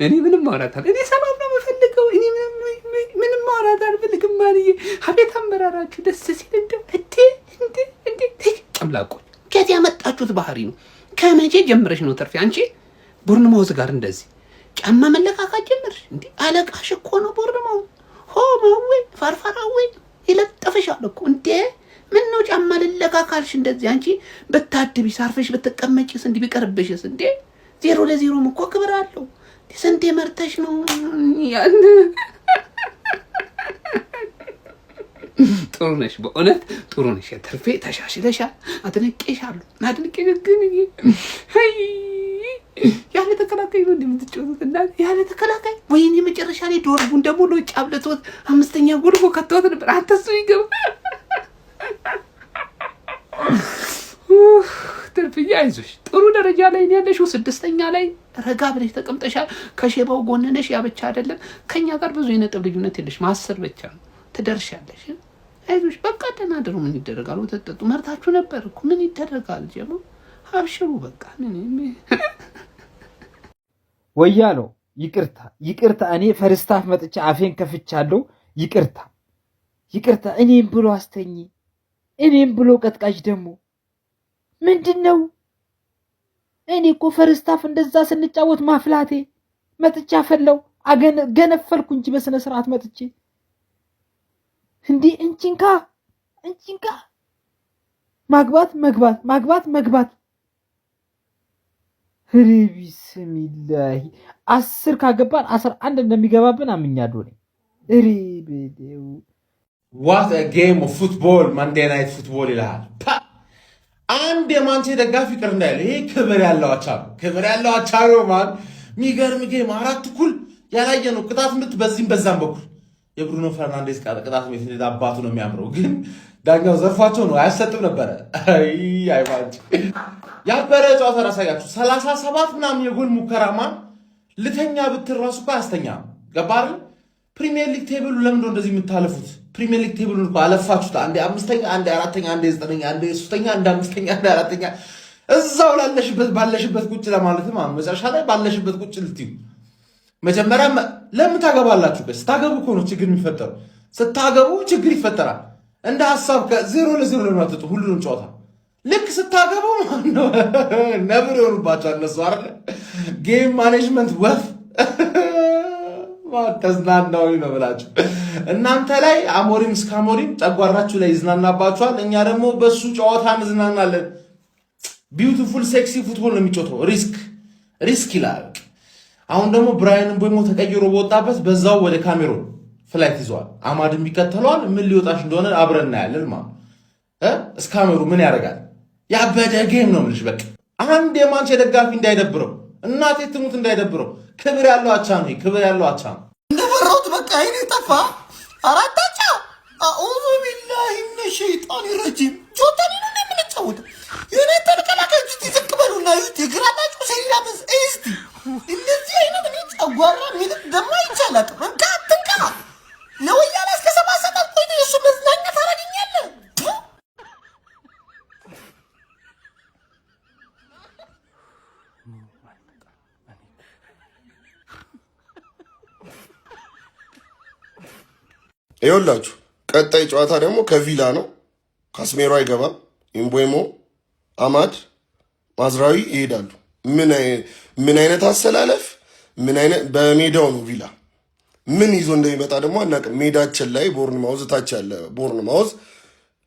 እኔ ምንም ማውራት እኔ ሰላም ነው የምፈልገው። እኔ ምንም ማውራት አልፈልግም። ማርዬ አቤት አመራራችሁ ደስ ሲል እንደው እንዴ ጨምላቆች ከዚህ ያመጣችሁት ባህሪ ነው። ከመቼ ጀምረሽ ነው ተርፊ አንቺ ቦርንማውዝ ጋር እንደዚህ ጫማ መለካካት ጀመርሽ? እንዴ አለቃሽ እኮ ነው ቦርንማውዝ። ሆማዌ ፈርፈራዌ ይለጥፍሻል እኮ እንዴ። ምን ነው ጫማ ልለካካልሽ እንደዚህ? አንቺ በታድቢ ሳርፈሽ በተቀመጭስ እንዲህ ቢቀርብሽስ እንዴ? 0-0 እኮ ክብር አለው። ስንቴ መርተሽ ነው ያን? ጥሩ ነሽ፣ በእውነት ጥሩ ነሽ። ተርፌ ተሻሽለሻል። አድንቄሻለሁ። ግን ያለ ተከላካይ ነው እንደምትጫወቱት እና ያለ ተከላካይ ወይኔ መጨረሻ ላይ ዶርቡን ደግሞ ነው ጫብለቶት 5ኛ ጎል ከተወት ነበር። አንተሱ ይገባ ተርፍያ አይዞሽ፣ ጥሩ ደረጃ ላይ ነው ያለሽው። 6ኛ ላይ ረጋ ብለሽ ተቀምጠሻል። ከሼባው ጎን ነሽ። ያ ብቻ አይደለም ከኛ ጋር ብዙ የነጥብ ልዩነት የለሽ፣ 10 ብቻ ነው ትደርሻለሽ። አይዞሽ በቃ ተናደሩ። ምን ይደረጋል? ወተጠጡ መርታችሁ ነበር እኮ ምን ይደረጋል? ጀሞ አብሽሩ በቃ ወያለው ይቅርታ። እኔ ፈርስታፍ መጥቼ አፌን ከፍቻለሁ። ይቅርታ። እኔም ብሎ አስተኝ፣ እኔም ብሎ ቀጥቃጭ ደግሞ ምንድነው? እኔ እኮ ፈርስታፍ እንደዛ ስንጫወት ማፍላቴ መጥቻ ፈለው ገነፈልኩ እንጂ በስነ ስርዓት መጥቼ እንዲህ እንቺንካ ማግባት ቢስሚላሂ 10 ካገባን 11 እንደሚገባብን አምኛለሁ ነኝ። What a game of football, Monday night football ይላል። አንድ የማንቼ ደጋፊ ቅር እንዳይል ይሄ ክብር ያለው አቻ ነው ማን የሚገርም ጌም 4 እኩል ያላየ ነው። ቅጣት ምት በዚህም በዛም በኩል የብሩኖ ፈርናንዴዝ ቅጣት ምት እንደ አባቱ ነው የሚያምረው፣ ግን ዳኛው ዘርፏቸው ነው አያሰጥም ነበረ። አይ ማንቼ ያበረ ጨዋታ ራሳያችሁ 37 ምናምን የጎል ሙከራ ማን ልተኛ ብትራሱ እኮ አያስተኛም። ገባር ፕሪሚየር ሊግ ቴብሉ ለምን እንደዚህ የምታለፉት? ፕሪሚየር ሊግ ቴብሉን እኮ አለፋችሁት። አንዴ 5ኛ፣ አንዴ 4ኛ፣ አንዴ 9ኛ፣ አንዴ 3ኛ፣ አንዴ 5ኛ፣ አንዴ 4ኛ እዛው ባለሽበት ቁጭ ለማለት ማለት መጨረሻ ላይ ባለሽበት ቁጭ ልትዩ። መጀመሪያ ለምን ታገባላችሁ? ስታገቡ እኮ ነው ችግር የሚፈጠረው። ስታገቡ ችግር ይፈጠራል። እንደ ሐሳብ ከ0-0 ለማጥጡ ሁሉንም ጨዋታ ልክ ስታገቡ ነው ነብር ይሆኑባቸዋል እነሱ አይደል? ጌም ማኔጅመንት ወፍ ተዝናናው ነው ብላችሁ እናንተ ላይ አሞሪም እስካሞሪም ጨጓራችሁ ላይ ይዝናናባችኋል። እኛ ደግሞ በሱ ጨዋታ እንዝናናለን። ቢዩቲፉል ሴክሲ ፉትቦል ነው የሚጮተው። ሪስክ ይላል። አሁን ደግሞ ብራያን ቦይሞ ተቀይሮ በወጣበት በዛው ወደ ካሜሮን ፍላይት ይዟል። አማድም ይከተለዋል። ምን ሊወጣሽ እንደሆነ አብረን እናያለን ማለት እስካሜሩ ምን ያደርጋል? ያበደ ጌም ነው የምልሽ። በቃ አንድ የማንቼ ደጋፊ እንዳይደብረው፣ እናቴ ትሙት እንዳይደብረው። ክብር ያለው አቻ ነው። እንደፈራሁት በቃ አይኔ ጠፋ። 4 አቻ አኡዙ ቢላሂ ሚነ ሸይጣን ረጂም። ጆታኒ ነው እንደምንጫወት የኔ ተልከላከኝ ትዝቅበሉና ይግራላችሁ ሰይላምስ እስቲ እንደዚህ አይነት ነው ጨጓራ ምን ደማ ይቻላል። እንካ ለወያላ እስከ 7 ሰዓት ቆይቶ እሱ መዝናኛ ታረጋኛለህ። ይኸውላችሁ ቀጣይ ጨዋታ ደግሞ ከቪላ ነው። ካስሜሮ አይገባም። ኢምቦይሞ፣ አማድ፣ ማዝራዊ ይሄዳሉ። ምን አይነት አሰላለፍ! ምን አይነት በሜዳው ነው ቪላ ምን ይዞ እንደሚመጣ ደግሞ አናውቅም። ሜዳችን ላይ ቦርንማውዝ ታች ያለ ቦርንማውዝ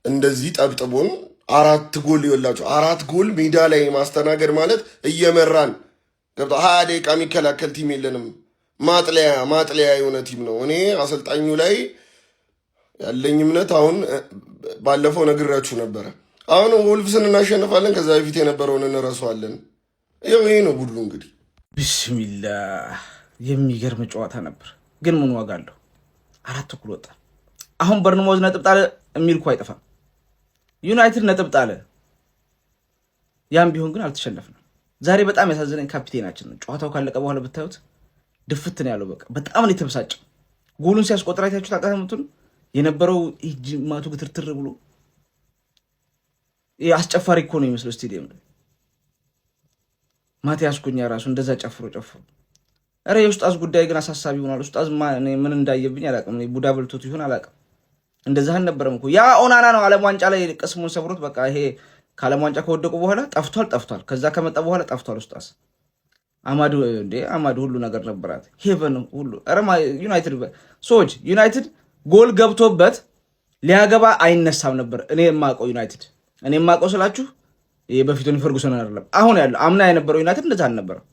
እንደዚህ ጠብጥቦን 4 ጎል ይወላችሁ 4 ጎል ሜዳ ላይ ማስተናገድ ማለት እየመራን ገብቶ 20 ደቂቃ የሚከላከል ቲም የለንም። ማጥለያ የሆነ ቲም ነው። እኔ አሰልጣኙ ላይ ያለኝ እምነት አሁን ባለፈው ነግራችሁ ነበረ። አሁን ወልቭስን እናሸንፋለን፣ ከዛ በፊት የነበረውን እንረሳዋለን። ይሄ ነው ቡድኑ እንግዲህ። ቢስሚላህ የሚገርም ጨዋታ ነበር፣ ግን ምን ዋጋ አለው? 4 እኩል ወጣ። አሁን ቦርንማውዝ ነጥብ ጣለ የሚል እኮ አይጠፋም። ዩናይትድ ነጥብ ጣለ። ያም ቢሆን ግን አልተሸነፍንም። ዛሬ በጣም ያሳዝነኝ ካፒቴናችን ነው። ጨዋታው ካለቀ በኋላ ብታዩት ድፍት ነው ያለው። በቃ በጣም ነው የተበሳጨው። ጎሉን ሲያስቆጥር አይታችሁት አቃተምቱን የነበረው ጅማቱ ግትርትር ብሎ አስጨፋሪ እኮ ነው የሚመስለው ስቴዲየም ላይ። ማቲያስ ኩኛ ራሱ እንደዛ ጨፍሮ ኧረ የኡስታዝ ጉዳይ ግን አሳሳቢ ሆኗል። ኡስታዝ ምን እንዳየብኝ አላውቅም። ቡዳ በልቶት ይሆን አላውቅም። እንደዛ አልነበረም እኮ ያ ኦናና ነው ዓለም ዋንጫ ላይ ቅስሙን ሰብሮት በቃ ይሄ ከዓለም ዋንጫ ከወደቁ በኋላ ጠፍቷል። ከዛ ከመጣ በኋላ ጠፍቷል ኡስታዝ። አማዱ ሁሉ ነገር ነበራት ሄቨን ሁሉ ኧረ ዩናይትድ ሰዎች ዩናይትድ ጎል ገብቶበት ሊያገባ አይነሳም ነበር። እኔ የማውቀው ስላችሁ በፊቱን ፈርጉሰን አይደለም አሁን ያለው አምና የነበረው ዩናይትድ እንደዛ አልነበረም።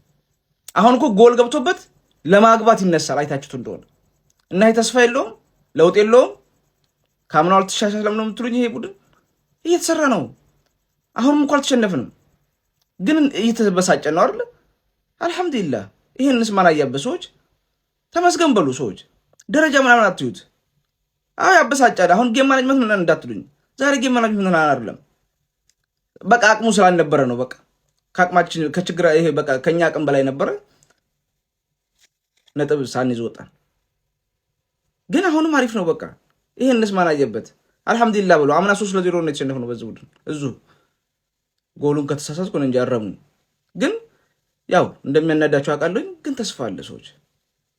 አሁን እኮ ጎል ገብቶበት ለማግባት ይነሳል። አይታችሁት እንደሆነ እና ይሄ ተስፋ የለውም ለውጥ የለውም። ካምናው አልተሻሻለም ነው የምትሉኝ? ይሄ ቡድን እየተሰራ ነው። አሁንም እንኳን አልተሸነፍንም፣ ግን እየተበሳጨን ነው አይደል? አልሐምዱሊላህ። ይሄንስ ማን አያበ ሰዎች ተመስገን በሉ ሰዎች። ደረጃ ምናምን አትዩት። ያበሳጫል። አሁን ጌም ማኔጅመንት ምን እንዳትሉኝ። ዛሬ ጌም ማኔጅመንት ምን አይደለም፣ በቃ አቅሙ ስላልነበረ ነው። በቃ ከአቅማችን ከችግር ይሄ በቃ ከኛ አቅም በላይ ነበረ። ነጥብ ሳንይዝ ወጣን። ግን አሁንም አሪፍ ነው። በቃ ይሄንስ ማን አየበት? አልሐምዱሊላህ ብሎ አምና 3-0 ነው የተሸነፈው በዚህ ቡድን። ጎሉን ከተሳሳትኩ ነው እንጂ አረሙኝ። ግን ያው እንደሚያናዳቸው አውቃለሁ። ግን ተስፋ አለ ሰዎች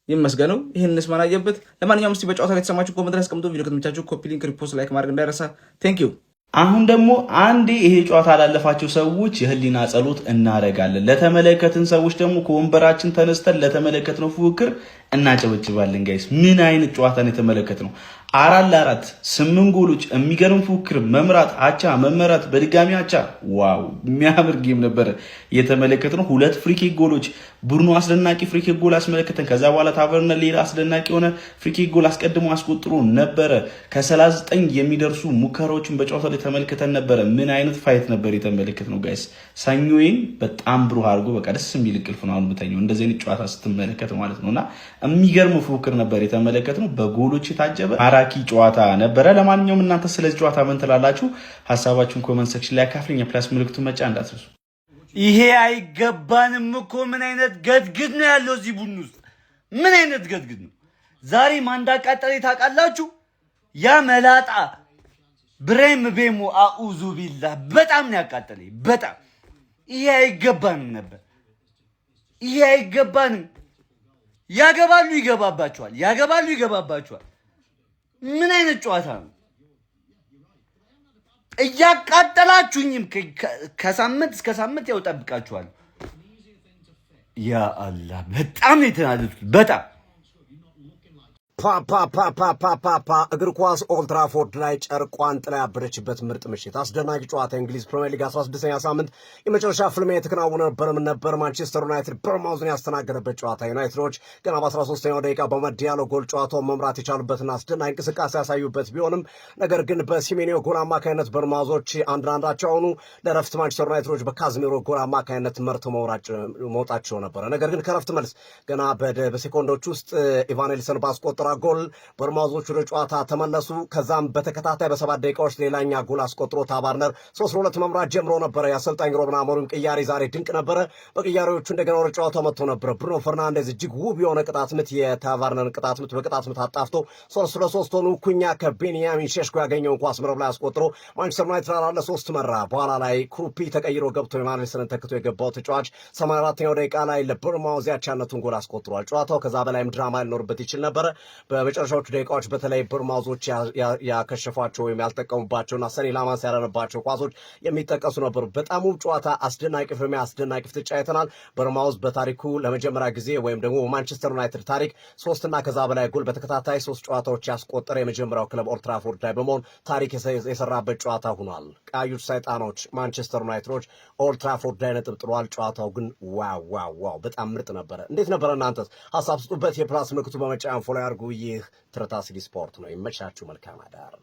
ይመስገነው። ይሄንስ ማን አየበት? ለማንኛውም እስቲ በጨዋታ ላይ የተሰማችሁ ኮሜንት ላይ አስቀምጡ። ቪዲዮ ከተመቻችሁ ኮፒ ሊንክ፣ ሪፖስት፣ ላይክ ማድረግ እንዳይረሳ። ቴንክ ዩ። አሁን ደግሞ አንዴ ይሄ ጨዋታ ላለፋቸው ሰዎች የህሊና ጸሎት እናደርጋለን። ለተመለከትን ሰዎች ደግሞ ከወንበራችን ተነስተን ለተመለከትነው ፉክክር እናጨበጭባለን። ጋይስ ምን አይነት ጨዋታ ነው የተመለከትነው? 4-4 8 ጎሎች፣ የሚገርም ፉክክር፣ መምራት፣ አቻ መመራት፣ በድጋሚ አቻ። ዋው የሚያምር ጌም ነበረ የተመለከትነው። 2 ፍሪኪክ ጎሎች፣ ቡድኑ አስደናቂ ፍሪኪክ ጎል አስመለከተን። ከዛ በኋላ ታቨርነር ሌላ አስደናቂ የሆነ ፍሪኪክ ጎል አስቀድሞ አስቆጥሮ ነበረ። ከ39 የሚደርሱ ሙከራዎችን በጨዋታው ላይ ተመልክተን ነበረ። ምን አይነት ፋይት ነበር የተመለከትነው ጋይስ። ሰኞዬን በጣም ብሩህ አድርጎ በቃ ደስ የሚል እንቅልፍ ነው አሁን የምተኛው እንደዚህ አይነት ጨዋታ ስትመለከት ማለት ነውና የሚገርም ፉክክር ነበር የተመለከትነው። በጎሎች የታጀበ ማራኪ ጨዋታ ነበረ። ለማንኛውም እናንተ ስለዚህ ጨዋታ ምን ትላላችሁ? ሀሳባችሁን ኮመንት ሴክሽን ላይ አካፍሉኝ። የፕላስ ምልክቱን መጫን እንዳትረሱ። ይሄ አይገባንም እኮ ምን አይነት ገድግድ ነው ያለው እዚህ ቡድን ውስጥ? ምን አይነት ገድግድ ነው? ዛሬ ማን እንዳቃጠለ ታውቃላችሁ? ያ መላጣ ብሬም ቤሞ አኡዙ ቢላ በጣም ነው ያቃጠለኝ። በጣም ይሄ አይገባንም ነበር። ይሄ አይገባንም። ያገባሉ ይገባባቸዋል። ምን አይነት ጨዋታ ነው? እያቃጠላችሁኝም ከሳምንት እስከ ሳምንት ያው ጠብቃችኋል። ያ አላህ በጣም ነው የተናደድኩት። በጣም ፓ እግር ኳስ ኦልትራፎርድ ላይ ጨርቋን ጥላ ያበረችበት ምርጥ ምሽት፣ አስደናቂ ጨዋታ። እንግሊዝ ፕሪሚየር ሊግ 16ኛ ሳምንት የመጨረሻ ፍልሚያ የተከናወነ ነበር። ማንቸስተር ዩናይትድ በርንማውዝን ያስተናገደበት ጨዋታ። ዩናይትዶች ገና በ13ኛው ደቂቃ በመዲያሎ ጎል ጨዋታውን መምራት የቻሉበትና አስደናቂ እንቅስቃሴ ያሳዩበት ቢሆንም ነገር ግን በሲሜኒዮ ጎል አማካኝነት በርንማውዞች 1-1 ሆኑ። ለረፍት ማንቸስተር ዩናይትዶች በካዝሜሮ ጎል አማካኝነት መርተው መውጣቸው ነበረ። ነገር ግን ከረፍት መልስ ገና በሴኮንዶች ውስጥ ኢቫን ኤልሰን ባስቆጠራ ጎል በርንማውዞች ወደ ጨዋታ ተመለሱ። ከዛም በተከታታይ በ7 ደቂቃዎች ሌላኛ ጎል አስቆጥሮ ታቫርነር 3-2 መምራት ጀምሮ ነበረ። የአሰልጣኝ ሩበን አሞሪም ቅያሬ ዛሬ ድንቅ ነበረ። በቅያሬዎቹ እንደገና ወደ ጨዋታው መጥቶ ነበረ። ብሩኖ ፈርናንዴዝ እጅግ ውብ የሆነ ቅጣት ምት የታቫርነርን ቅጣት ምት በቅጣት ምት አጣፍቶ 3-3 ሆኑ። ኩኛ ከቤንያሚን ሼሽኮ ያገኘውን ኳስ መረብ ላይ አስቆጥሮ ማንቸስተር ዩናይትድ 4-3 መራ። በኋላ ላይ ክሩፒ ተቀይሮ ገብቶ የማንቸስተርን ተክቶ የገባው ተጫዋች 84ኛው ደቂቃ ላይ ለበርንማውዝ ያቻነቱን ጎል አስቆጥሯል። ጨዋታው ከዛ በላይም ድራማ ሊኖርበት ይችል ነበረ። በመጨረሻዎቹ ደቂቃዎች በተለይ በርንማውዞች ያከሸፏቸው ወይም ያልጠቀሙባቸውና ሰኔ ላማንስ ያረነባቸው ኳሶች የሚጠቀሱ ነበሩ። በጣም ውብ ጨዋታ፣ አስደናቂ ፍልሚያ፣ አስደናቂ ፍጥጫ አይተናል። በርንማውዝ በታሪኩ ለመጀመሪያ ጊዜ ወይም ደግሞ በማንቸስተር ዩናይትድ ታሪክ 3 እና ከዛ በላይ ጎል በተከታታይ 3 ጨዋታዎች ያስቆጠረ የመጀመሪያው ክለብ ኦልትራፎርድ ላይ በመሆን ታሪክ የሰራበት ጨዋታ ሆኗል። ቀያዮች ሰይጣኖች ማንቸስተር ዩናይትዶች ኦልትራፎርድ ላይ ነጥብ ጥሏል። ጨዋታው ግን ዋው በጣም ምርጥ ነበረ። እንዴት ነበረ? እናንተስ ሀሳብ ስጡበት። የፕላስ ምልክቱ በመጫን ፎሎ ያድርጉ። ይህ ትርታ ሲቲ ስፖርት ነው። ይመቻችሁ። መልካም አዳር።